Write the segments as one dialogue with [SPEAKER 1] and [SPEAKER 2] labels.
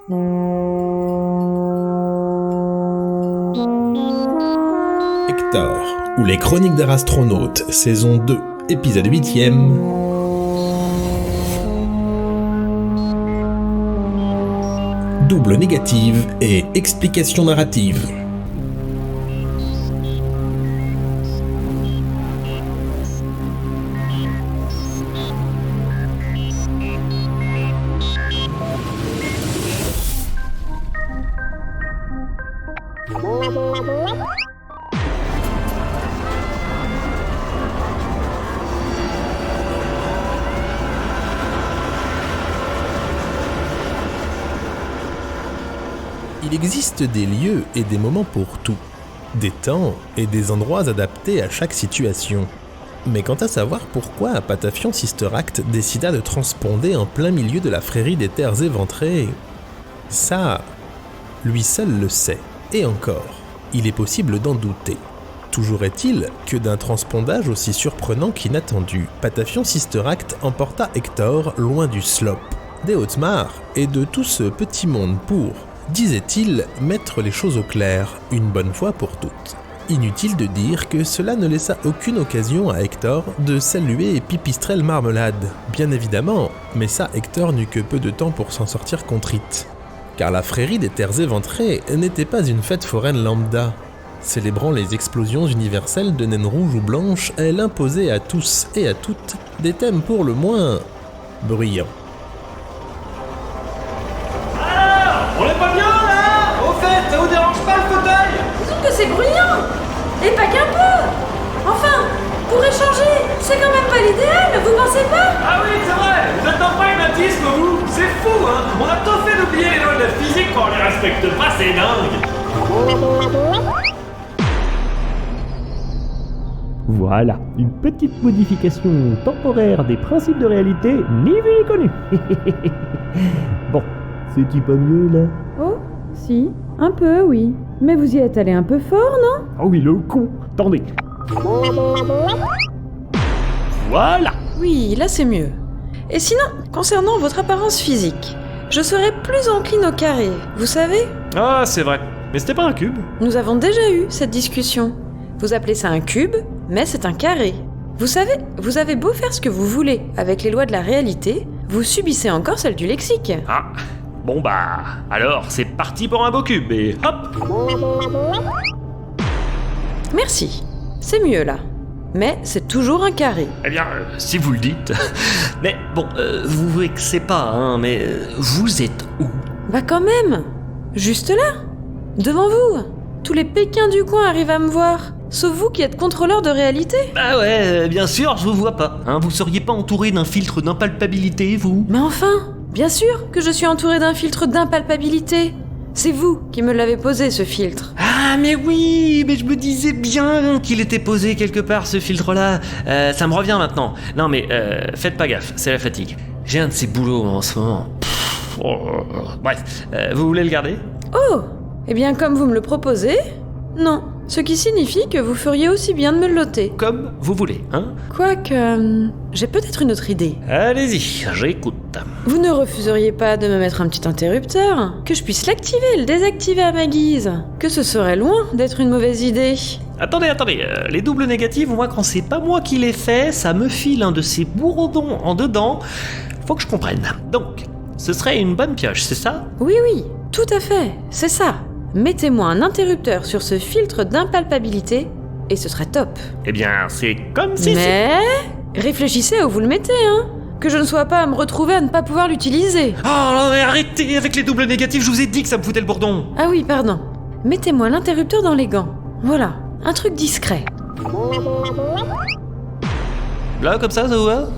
[SPEAKER 1] Hector, ou les Chroniques d'un astronaute, saison 2, épisode 8ème. Double négative et explication narrative. Il existe des lieux et des moments pour tout, des temps et des endroits adaptés à chaque situation. Mais quant à savoir pourquoi Patafion Sister Act décida de transponder en plein milieu de la Frérie des Terres Éventrées, ça, lui seul le sait. Et encore, il est possible d'en douter. Toujours est-il que d'un transpondage aussi surprenant qu'inattendu, Patafion Sister Act emporta Hector loin du Slop, des Hautes-Mares et de tout ce petit monde pour, disait-il, mettre les choses au clair, une bonne fois pour toutes. Inutile de dire que cela ne laissa aucune occasion à Hector de saluer Pipistrelle Marmelade, bien évidemment, mais ça Hector n'eut que peu de temps pour s'en sortir contrite. Car la Frérie des Terres Éventrées n'était pas une fête foraine lambda. Célébrant les explosions universelles de naines rouges ou blanches, elle imposait à tous et à toutes des thèmes pour le moins bruyants.
[SPEAKER 2] On est pas bien là? Au fait, ça vous dérange pas le fauteuil?
[SPEAKER 3] Disons que c'est bruyant. Et pas qu'un peu. Enfin, pour échanger, c'est quand même pas l'idéal, vous pensez pas?
[SPEAKER 2] Ah oui, c'est vrai. Vous êtes en pragmatisme, vous. C'est fou, hein. On a tout fait d'oublier les lois de la physique quand on les respecte pas, c'est dingue.
[SPEAKER 4] Voilà, une petite modification temporaire des principes de réalité, ni vu ni connu. Bon, c'est-tu pas mieux là?
[SPEAKER 3] Oh, si, un peu, oui. Mais vous y êtes allé un peu fort, non?
[SPEAKER 4] Oh oui, le con. Attendez. Voilà.
[SPEAKER 3] Oui, là c'est mieux. Et sinon, concernant votre apparence physique, je serais plus encline au carré, vous savez?
[SPEAKER 2] Ah, c'est vrai. Mais c'était pas un cube.
[SPEAKER 3] Nous avons déjà eu cette discussion. Vous appelez ça un cube, mais c'est un carré. Vous savez, vous avez beau faire ce que vous voulez avec les lois de la réalité, vous subissez encore celles du lexique.
[SPEAKER 2] Ah, bon bah, alors c'est parti pour un beau cube et hop.
[SPEAKER 3] Merci, c'est mieux là. Mais c'est toujours un carré.
[SPEAKER 2] Eh bien, si vous le dites. Mais bon, vous vexez pas, hein, mais vous êtes où?
[SPEAKER 3] Bah quand même, juste là, devant vous. Tous les Pékins du coin arrivent à me voir. Sauf vous qui êtes contrôleur de réalité.
[SPEAKER 2] Bah ouais, bien sûr, je vous vois pas. Hein, vous seriez pas entouré d'un filtre d'impalpabilité, vous?
[SPEAKER 3] Mais enfin, bien sûr que je suis entourée d'un filtre d'impalpabilité. C'est vous qui me l'avez posé, ce filtre.
[SPEAKER 2] Ah mais oui, mais je me disais bien qu'il était posé quelque part, ce filtre-là. Ça me revient maintenant. Non mais faites pas gaffe, c'est la fatigue. J'ai un de ces boulots en ce moment. Bref, vous voulez le garder?
[SPEAKER 3] Oh, eh bien comme vous me le proposez, non. Ce qui signifie que vous feriez aussi bien de me le loter.
[SPEAKER 2] Comme vous voulez, hein?
[SPEAKER 3] Quoique, j'ai peut-être une autre idée.
[SPEAKER 2] Allez-y, j'écoute.
[SPEAKER 3] Vous ne refuseriez pas de me mettre un petit interrupteur? Que je puisse l'activer et le désactiver à ma guise? Que ce serait loin d'être une mauvaise idée.
[SPEAKER 2] Attendez, les doubles négatives, moi quand c'est pas moi qui les fais, ça me file un de ces bourredons en dedans. Faut que je comprenne. Donc, ce serait une bonne pioche, c'est ça?
[SPEAKER 3] Oui, tout à fait, c'est ça. Mettez-moi un interrupteur sur ce filtre d'impalpabilité et ce serait top.
[SPEAKER 2] Eh bien, c'est comme si...
[SPEAKER 3] Mais réfléchissez où vous le mettez, hein. Que je ne sois pas à me retrouver à ne pas pouvoir l'utiliser.
[SPEAKER 2] Oh non mais arrêtez avec les doubles négatifs, je vous ai dit que ça me foutait le bourdon.
[SPEAKER 3] Ah oui, pardon. Mettez-moi l'interrupteur dans les gants. Voilà, un truc discret.
[SPEAKER 2] Là, comme ça vous va?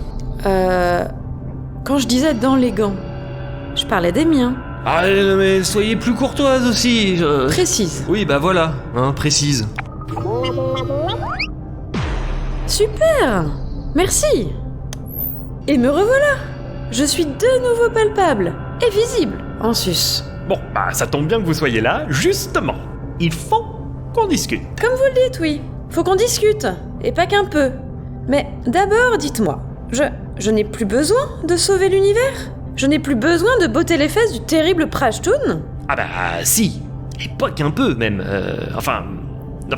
[SPEAKER 3] Quand je disais dans les gants, je parlais des miens.
[SPEAKER 2] Ah mais soyez plus courtoise aussi.
[SPEAKER 3] Précise.
[SPEAKER 2] Oui bah voilà, hein, précise.
[SPEAKER 3] Super. Merci. Et me revoilà. Je suis de nouveau palpable et visible en sus.
[SPEAKER 2] Bon, bah ça tombe bien que vous soyez là, justement. Il faut qu'on discute.
[SPEAKER 3] Comme vous le dites, oui. Faut qu'on discute, et pas qu'un peu. Mais d'abord, dites-moi, je n'ai plus besoin de sauver l'univers? Je n'ai plus besoin de botter les fesses du terrible Prashtun.
[SPEAKER 2] Ah bah si, et pas qu'un peu même, enfin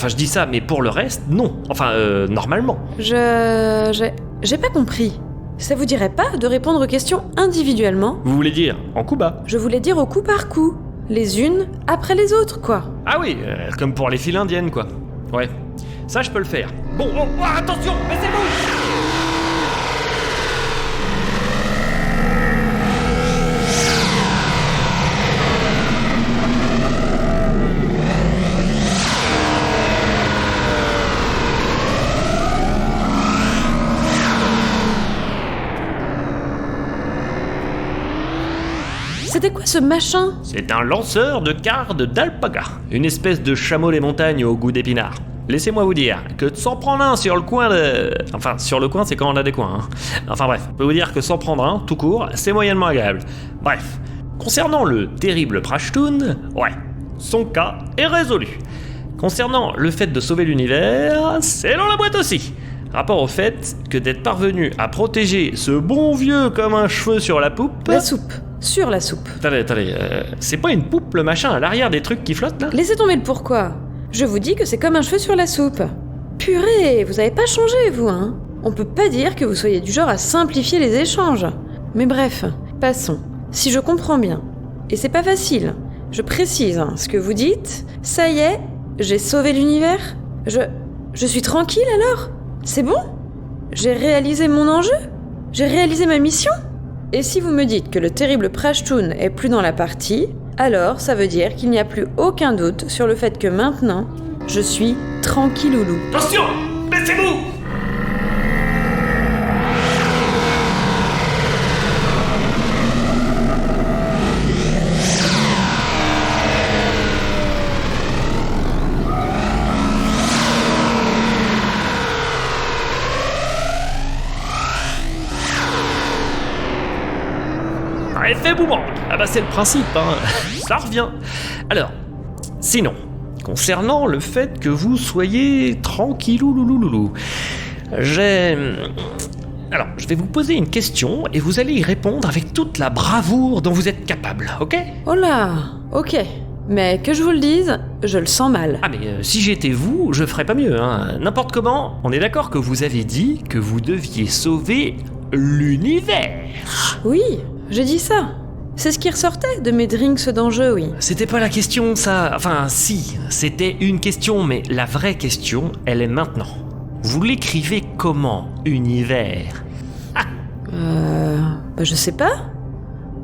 [SPEAKER 2] je dis ça, mais pour le reste, non. Enfin, normalement.
[SPEAKER 3] J'ai pas compris. Ça vous dirait pas de répondre aux questions individuellement?
[SPEAKER 2] Vous voulez dire en coup bas?
[SPEAKER 3] Je voulais dire au coup par coup. Les unes après les autres, quoi.
[SPEAKER 2] Ah oui, comme pour les files indiennes, quoi. Ouais, ça je peux le faire. Bon, attention, baissez-vous!
[SPEAKER 3] C'était quoi ce machin?
[SPEAKER 2] C'est un lanceur de cardes d'alpaga, une espèce de chameau des montagnes au goût d'épinard. Laissez-moi vous dire que de s'en prendre un sur le coin de... Enfin, sur le coin, c'est quand on a des coins, hein. Enfin bref, je peux vous dire que s'en prendre un, tout court, c'est moyennement agréable. Bref, concernant le terrible Prashtun, ouais, son cas est résolu. Concernant le fait de sauver l'univers, c'est dans la boîte aussi. Rapport au fait que d'être parvenu à protéger ce bon vieux comme un cheveu sur la poupe...
[SPEAKER 3] La soupe. Sur la soupe.
[SPEAKER 2] Attendez, c'est pas une poupe le machin à l'arrière des trucs qui flottent là?
[SPEAKER 3] Laissez tomber le pourquoi. Je vous dis que c'est comme un cheveu sur la soupe. Purée, vous avez pas changé, vous, hein? On peut pas dire que vous soyez du genre à simplifier les échanges. Mais bref, passons. Si je comprends bien, et c'est pas facile, je précise hein, ce que vous dites, ça y est, j'ai sauvé l'univers? Je suis tranquille alors? C'est bon? J'ai réalisé mon enjeu? J'ai réalisé ma mission? Et si vous me dites que le terrible Prashtun est plus dans la partie, alors ça veut dire qu'il n'y a plus aucun doute sur le fait que maintenant, je suis tranquilloulou.
[SPEAKER 2] Attention! Baissez-vous! Effet boomerang. Ah bah c'est le principe, hein. Ça revient. Alors, sinon, concernant le fait que vous soyez tranquilloulouloulou, alors, je vais vous poser une question et vous allez y répondre avec toute la bravoure dont vous êtes capable, ok?
[SPEAKER 3] Oh là, ok. Mais que je vous le dise, je le sens mal.
[SPEAKER 2] Ah mais si j'étais vous, je ferais pas mieux, hein. N'importe comment, on est d'accord que vous avez dit que vous deviez sauver l'univers.
[SPEAKER 3] Oui, j'ai dit ça. C'est ce qui ressortait de mes drinks d'enjeu, oui.
[SPEAKER 2] C'était pas la question, ça. Enfin, si, c'était une question, mais la vraie question, elle est maintenant. Vous l'écrivez comment, univers?
[SPEAKER 3] Je sais pas.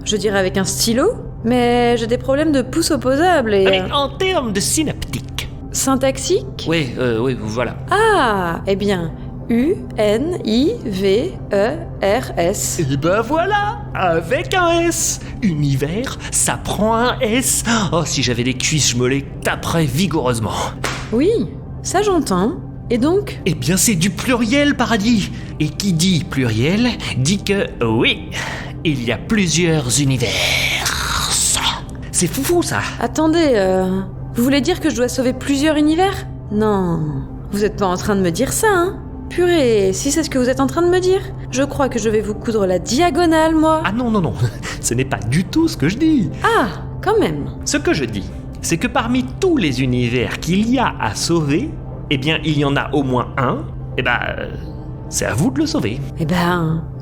[SPEAKER 3] Je dirais avec un stylo, mais j'ai des problèmes de pouce opposable et...
[SPEAKER 2] Mais en termes de synaptique.
[SPEAKER 3] Syntaxique?
[SPEAKER 2] Oui, voilà.
[SPEAKER 3] Ah, eh bien... U-N-I-V-E-R-S.
[SPEAKER 2] Et ben voilà, avec un S. Univers, ça prend un S. Oh, si j'avais des cuisses, je me les taperais vigoureusement.
[SPEAKER 3] Oui, ça j'entends. Et donc?
[SPEAKER 2] Eh bien, c'est du pluriel, paradis. Et qui dit pluriel, dit que, oui, il y a plusieurs univers. C'est foufou, ça.
[SPEAKER 3] Attendez, vous voulez dire que je dois sauver plusieurs univers? Non, vous êtes pas en train de me dire ça, hein? Purée, si c'est ce que vous êtes en train de me dire, je crois que je vais vous coudre la diagonale, moi.
[SPEAKER 2] Ah non, ce n'est pas du tout ce que je dis.
[SPEAKER 3] Ah, quand même.
[SPEAKER 2] Ce que je dis, c'est que parmi tous les univers qu'il y a à sauver, eh bien, il y en a au moins un, c'est à vous de le sauver.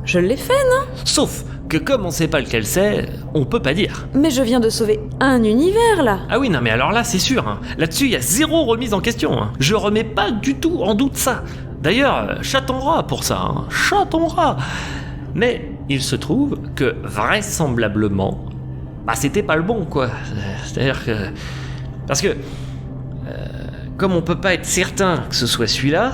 [SPEAKER 3] Je l'ai fait, non?
[SPEAKER 2] Sauf que comme on sait pas lequel c'est, on peut pas dire.
[SPEAKER 3] Mais je viens de sauver un univers, là.
[SPEAKER 2] Ah oui, non mais alors là, c'est sûr, hein. Là-dessus, il y a zéro remise en question, hein. Je remets pas du tout en doute ça. D'ailleurs, chaton rat pour ça, hein. Chaton rat. Mais il se trouve que vraisemblablement, c'était pas le bon, quoi. C'est-à-dire que... Parce que... comme on peut pas être certain que ce soit celui-là...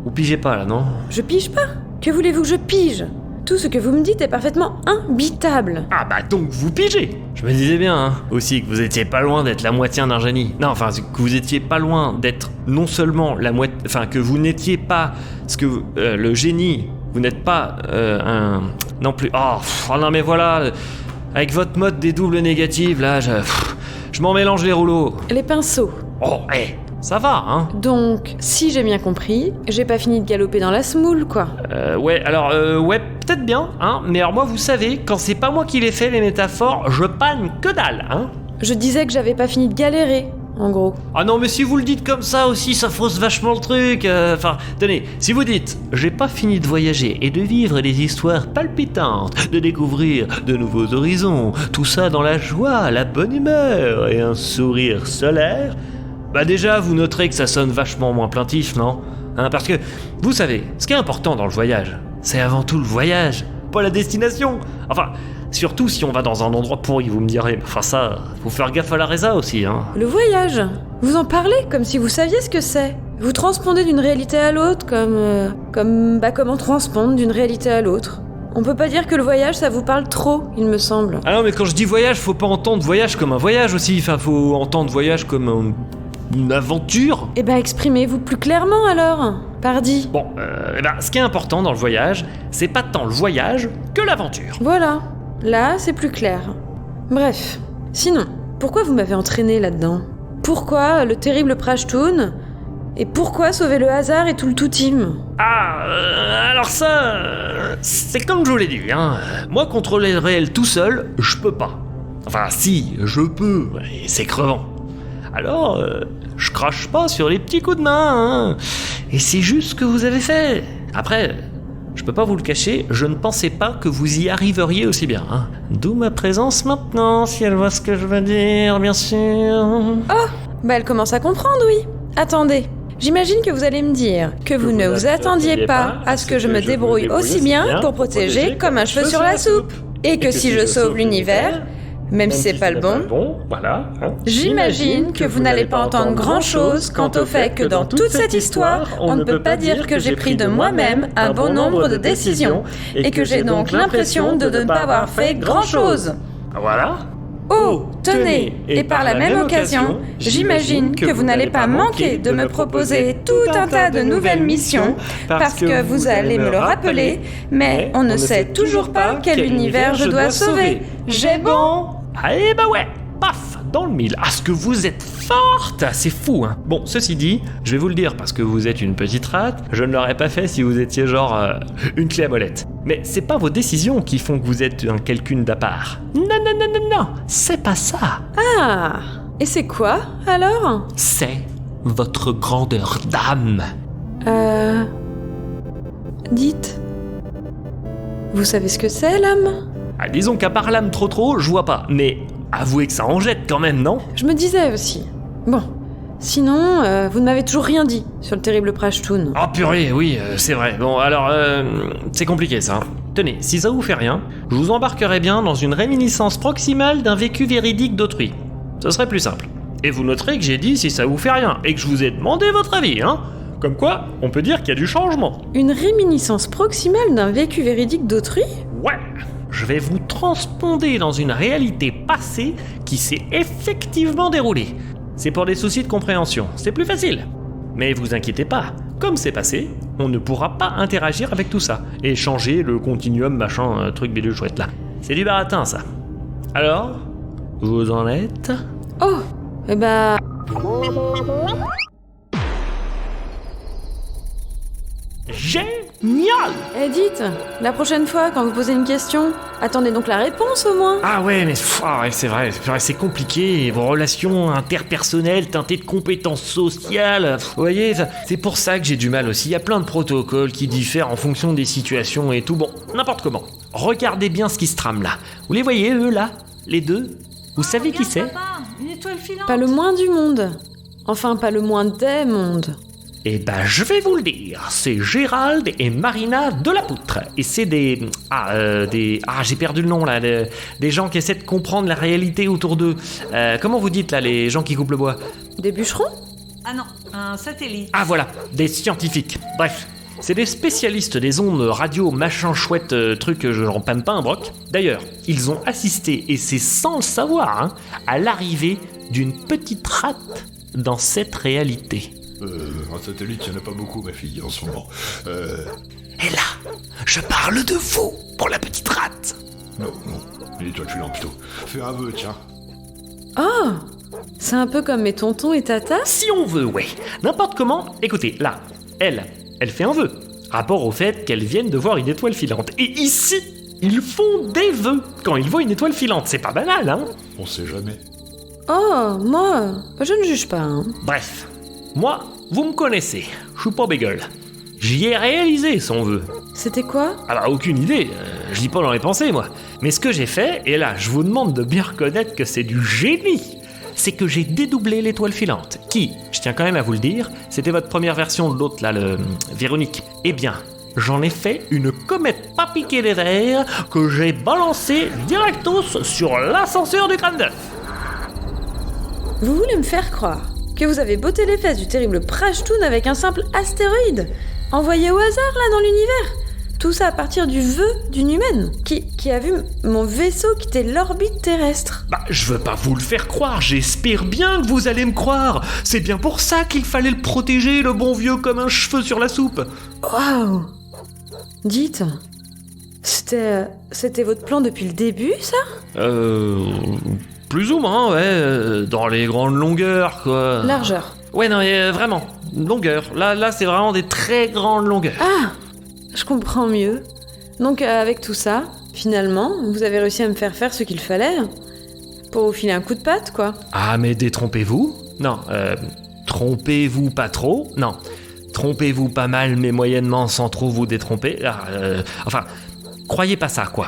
[SPEAKER 2] Vous pigez pas, là, non?
[SPEAKER 3] Je pige pas. Que voulez-vous que je pige? Tout ce que vous me dites est parfaitement imbitable.
[SPEAKER 2] Ah donc vous pigez. Je me disais bien, hein, aussi que vous étiez pas loin d'être la moitié d'un génie. Non, enfin, que vous étiez pas loin d'être non seulement la moitié... Enfin, que vous n'étiez pas... le génie, vous n'êtes pas un... Non plus... Oh non mais voilà... Avec votre mode des doubles négatives, là, je m'en mélange les rouleaux.
[SPEAKER 3] Les pinceaux.
[SPEAKER 2] Oh, Ça va, hein.
[SPEAKER 3] Donc, si j'ai bien compris, j'ai pas fini de galoper dans la semoule, quoi.
[SPEAKER 2] Ouais, alors, peut-être bien, hein. Mais alors moi, vous savez, quand c'est pas moi qui les fais, les métaphores, je panne que dalle, hein.
[SPEAKER 3] Je disais que j'avais pas fini de galérer, en gros.
[SPEAKER 2] Ah non, mais si vous le dites comme ça aussi, ça fausse vachement le truc. Enfin, tenez, si vous dites « J'ai pas fini de voyager et de vivre des histoires palpitantes, de découvrir de nouveaux horizons, tout ça dans la joie, la bonne humeur et un sourire solaire », bah déjà, vous noterez que ça sonne vachement moins plaintif, non ? Hein, parce que, vous savez, ce qui est important dans le voyage, c'est avant tout le voyage, pas la destination. Enfin, surtout si on va dans un endroit pourri, vous me direz. Enfin ça, faut faire gaffe à la résa aussi, hein.
[SPEAKER 3] Le voyage, vous en parlez comme si vous saviez ce que c'est. Vous transpondez d'une réalité à l'autre comme on transpond d'une réalité à l'autre. On peut pas dire que le voyage, ça vous parle trop, il me semble.
[SPEAKER 2] Ah non, mais quand je dis voyage, faut pas entendre voyage comme un voyage aussi. Enfin, faut entendre voyage comme une aventure.
[SPEAKER 3] Eh ben, exprimez-vous plus clairement alors, pardi.
[SPEAKER 2] Bon, ce qui est important dans le voyage, c'est pas tant le voyage que l'aventure.
[SPEAKER 3] Voilà, là, c'est plus clair. Bref, sinon, pourquoi vous m'avez entraîné là-dedans ? Pourquoi le terrible Prashtoon ? Et pourquoi sauver le hasard et tout le tout-team ?
[SPEAKER 2] Alors ça, c'est comme je vous l'ai dit, hein. Moi, contrôler le réel tout seul, je peux pas. Enfin, si, je peux, mais c'est crevant. Alors, je crache pas sur les petits coups de main, hein. Et c'est juste ce que vous avez fait. Après, je peux pas vous le cacher, je ne pensais pas que vous y arriveriez aussi bien, hein. D'où ma présence maintenant, si elle voit ce que je veux dire, bien sûr.
[SPEAKER 3] Oh, bah elle commence à comprendre, oui. Attendez, j'imagine que vous allez me dire que vous ne vous attendiez pas à ce que je me débrouille aussi bien pour protéger comme un cheveu sur la soupe. Et que si je sauve l'univers, même si c'est pas le bon,
[SPEAKER 2] voilà, hein.
[SPEAKER 3] J'imagine que vous n'allez pas entendre grand-chose quant au fait que dans toute cette histoire, on ne peut pas dire que j'ai pris de moi-même un bon nombre de décisions et que j'ai donc l'impression de ne pas avoir fait grand-chose.
[SPEAKER 2] Voilà.
[SPEAKER 3] Oh, tenez, et par la même occasion, j'imagine que vous n'allez pas manquer de me proposer tout un tas de nouvelles missions parce que vous allez me le rappeler, mais on ne sait toujours pas quel univers je dois sauver. J'ai bon ?
[SPEAKER 2] Eh bah ouais, paf, dans le mille. Ah, ce que vous êtes forte, c'est fou, hein. Bon, ceci dit, je vais vous le dire parce que vous êtes une petite rate, je ne l'aurais pas fait si vous étiez genre une clé à molette. Mais c'est pas vos décisions qui font que vous êtes un quelqu'un d'à part. Non, c'est pas ça.
[SPEAKER 3] Ah, et c'est quoi, alors ?
[SPEAKER 2] C'est votre grandeur d'âme.
[SPEAKER 3] Dites. Vous savez ce que c'est, l'âme ?
[SPEAKER 2] Ah, disons qu'à part l'âme trop, je vois pas. Mais avouez que ça en jette quand même, non ?
[SPEAKER 3] Je me disais aussi. Bon, sinon, vous ne m'avez toujours rien dit sur le terrible Prashtoon.
[SPEAKER 2] Oh purée, oui, c'est vrai. Bon, alors, c'est compliqué ça. Tenez, si ça vous fait rien, je vous embarquerai bien dans une réminiscence proximale d'un vécu véridique d'autrui. Ce serait plus simple. Et vous noterez que j'ai dit si ça vous fait rien, et que je vous ai demandé votre avis, hein. Comme quoi, on peut dire qu'il y a du changement.
[SPEAKER 3] Une réminiscence proximale d'un vécu véridique d'autrui ?
[SPEAKER 2] Ouais. Je vais vous transponder dans une réalité passée qui s'est effectivement déroulée. C'est pour des soucis de compréhension, c'est plus facile. Mais vous inquiétez pas, comme c'est passé, on ne pourra pas interagir avec tout ça et changer le continuum machin truc bidule chouette là. C'est du baratin ça. Alors, vous en êtes ?
[SPEAKER 3] Oh, eh ben...
[SPEAKER 2] Génial!
[SPEAKER 3] Eh dites, la prochaine fois, quand vous posez une question, attendez donc la réponse au moins.
[SPEAKER 2] Ah ouais, mais ouais, c'est vrai, c'est compliqué, vos relations interpersonnelles teintées de compétences sociales, vous voyez, c'est pour ça que j'ai du mal aussi, il y a plein de protocoles qui diffèrent en fonction des situations et tout, bon, n'importe comment. Regardez bien ce qui se trame là. Vous les voyez, eux, là? Les deux? Vous savez qui c'est?
[SPEAKER 5] Une étoile filante.
[SPEAKER 3] Pas le moins du monde. Enfin, pas le moins des mondes.
[SPEAKER 2] Eh ben, je vais vous le dire, c'est Gérald et Marina de la Poutre. Et c'est j'ai perdu le nom là, des gens qui essaient de comprendre la réalité autour d'eux. Comment vous dites là, les gens qui coupent le bois?
[SPEAKER 3] Des bûcherons?
[SPEAKER 5] Ah non, un satellite.
[SPEAKER 2] Ah voilà, des scientifiques. Bref, c'est des spécialistes des ondes radio machin chouette truc, je n'en panne pas un broc. D'ailleurs, ils ont assisté, et c'est sans le savoir, hein, à l'arrivée d'une petite rate dans cette réalité.
[SPEAKER 6] Un satellite, il n'y en a pas beaucoup, ma fille, en ce moment.
[SPEAKER 2] Et là, je parle de vous, pour la petite rate.
[SPEAKER 6] Non, une étoile filante plutôt. Fais un vœu, tiens.
[SPEAKER 3] Oh, c'est un peu comme mes tontons et tatas.
[SPEAKER 2] Si on veut, ouais. N'importe comment, écoutez, là, elle fait un vœu. Rapport au fait qu'elle vienne de voir une étoile filante. Et ici, ils font des vœux quand ils voient une étoile filante. C'est pas banal, hein?
[SPEAKER 6] On sait jamais.
[SPEAKER 3] Oh, moi, je ne juge pas, hein.
[SPEAKER 2] Bref, moi, vous me connaissez. Je suis pas bégueule. J'y ai réalisé son vœu.
[SPEAKER 3] C'était quoi?
[SPEAKER 2] Ah bah aucune idée, je lis pas dans les pensées moi. Mais ce que j'ai fait, et là je vous demande de bien reconnaître que c'est du génie, c'est que j'ai dédoublé l'étoile filante, qui, je tiens quand même à vous le dire, c'était votre première version de l'autre là, le Véronique. Eh bien, j'en ai fait une comète pas piquée des airs que j'ai balancée directos sur l'ascenseur du crâne d'œuf.
[SPEAKER 3] Vous voulez me faire croire que vous avez botté les fesses du terrible Prashtoon avec un simple astéroïde envoyé au hasard là dans l'univers? Tout ça à partir du vœu d'une humaine qui a vu mon vaisseau quitter l'orbite terrestre.
[SPEAKER 2] Bah, je veux pas vous le faire croire, j'espère bien que vous allez me croire. C'est bien pour ça qu'il fallait le protéger, le bon vieux, comme un cheveu sur la soupe.
[SPEAKER 3] Waouh! Dites, c'était votre plan depuis le début, ça?
[SPEAKER 2] Plus ou moins, ouais, dans les grandes longueurs, quoi.
[SPEAKER 3] Largeur.
[SPEAKER 2] Ouais, non, mais vraiment, longueur. Là, c'est vraiment des très grandes longueurs.
[SPEAKER 3] Ah! Je comprends mieux. Donc, avec tout ça, finalement, vous avez réussi à me faire faire ce qu'il fallait pour vous filer un coup de patte, quoi.
[SPEAKER 2] Ah, mais détrompez-vous? Non, trompez-vous pas trop? Non. Trompez-vous pas mal, mais moyennement, sans trop vous détromper? Enfin, croyez pas ça, quoi.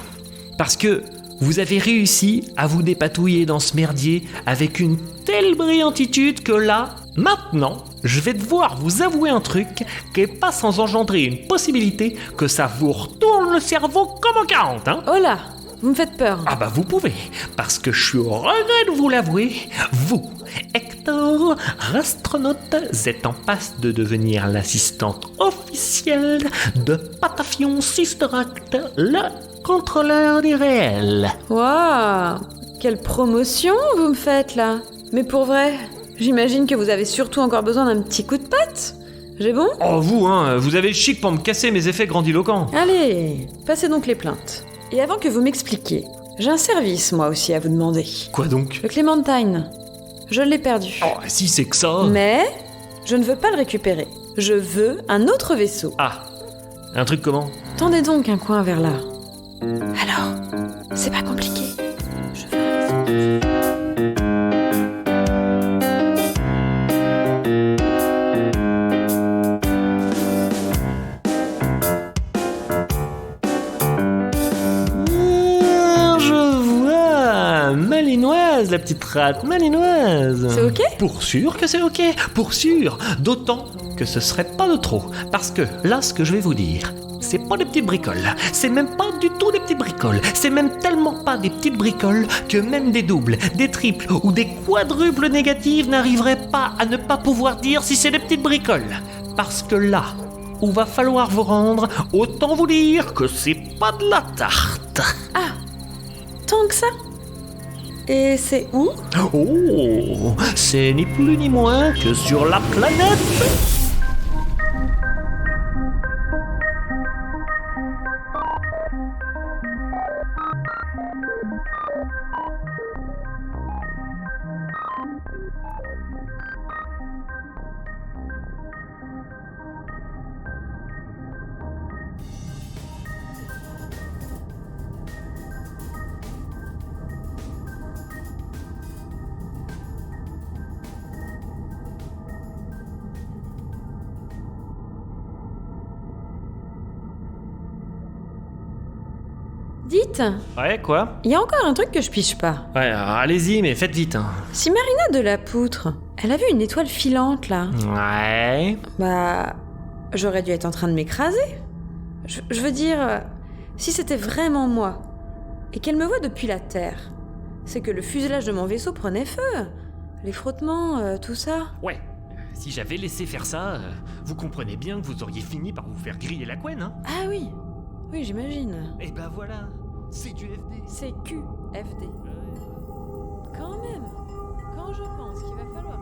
[SPEAKER 2] Parce que vous avez réussi à vous dépatouiller dans ce merdier avec une telle brillantitude que là, maintenant, je vais devoir vous avouer un truc qui est pas sans engendrer une possibilité que ça vous retourne le cerveau comme en 40, hein?
[SPEAKER 3] Oh là! Vous me faites peur.
[SPEAKER 2] Ah bah vous pouvez, parce que je suis au regret de vous l'avouer, vous, Hector Rastronaute, êtes en passe de devenir l'assistante officielle de Patafion Sister Act, le contrôleur du réel.
[SPEAKER 3] Waouh! Quelle promotion vous me faites, là! Mais pour vrai, j'imagine que vous avez surtout encore besoin d'un petit coup de patte. J'ai bon?
[SPEAKER 2] Oh vous, hein, vous avez le chic pour me casser mes effets grandiloquents.
[SPEAKER 3] Allez, passez donc les plaintes. Et avant que vous m'expliquiez, j'ai un service, moi aussi, à vous demander.
[SPEAKER 2] Quoi donc?
[SPEAKER 3] Le Clémentine. Je l'ai perdu.
[SPEAKER 2] Oh, si c'est que ça.
[SPEAKER 3] Mais je ne veux pas le récupérer. Je veux un autre vaisseau.
[SPEAKER 2] Ah, un truc comment?
[SPEAKER 3] Tendez donc un coin vers là. Alors, c'est pas compliqué. Je veux un vaisseau.
[SPEAKER 2] Malinoise, la petite rate, malinoise.
[SPEAKER 3] C'est ok?
[SPEAKER 2] Pour sûr que c'est ok, pour sûr. D'autant que ce serait pas de trop. Parce que là, ce que je vais vous dire, c'est pas des petites bricoles. C'est même pas du tout des petites bricoles. C'est même tellement pas des petites bricoles que même des doubles, des triples ou des quadruples négatives n'arriveraient pas à ne pas pouvoir dire si c'est des petites bricoles. Parce que là où va falloir vous rendre, autant vous dire que c'est pas de la tarte.
[SPEAKER 3] Ah, tant que ça? Et c'est où?
[SPEAKER 2] Oh, c'est ni plus ni moins que sur la planète.
[SPEAKER 3] Dites,
[SPEAKER 2] Ouais, quoi?
[SPEAKER 3] il y a encore un truc que je piche pas.
[SPEAKER 2] Ouais, alors allez-y, mais faites vite. Hein.
[SPEAKER 3] Si Marina de la Poutre, elle a vu une étoile filante là,
[SPEAKER 2] Ouais.
[SPEAKER 3] bah, j'aurais dû être en train de m'écraser. Je veux dire, si c'était vraiment moi, et qu'elle me voit depuis la Terre, c'est que le fuselage de mon vaisseau prenait feu. Les frottements, tout ça.
[SPEAKER 2] Ouais. Si j'avais laissé faire ça, vous comprenez bien que vous auriez fini par vous faire griller la couenne, hein?
[SPEAKER 3] Ah oui, oui j'imagine.
[SPEAKER 2] Et ben voilà, c'est du FD.
[SPEAKER 3] C'est QFD. Quand même, quand je pense qu'il va falloir...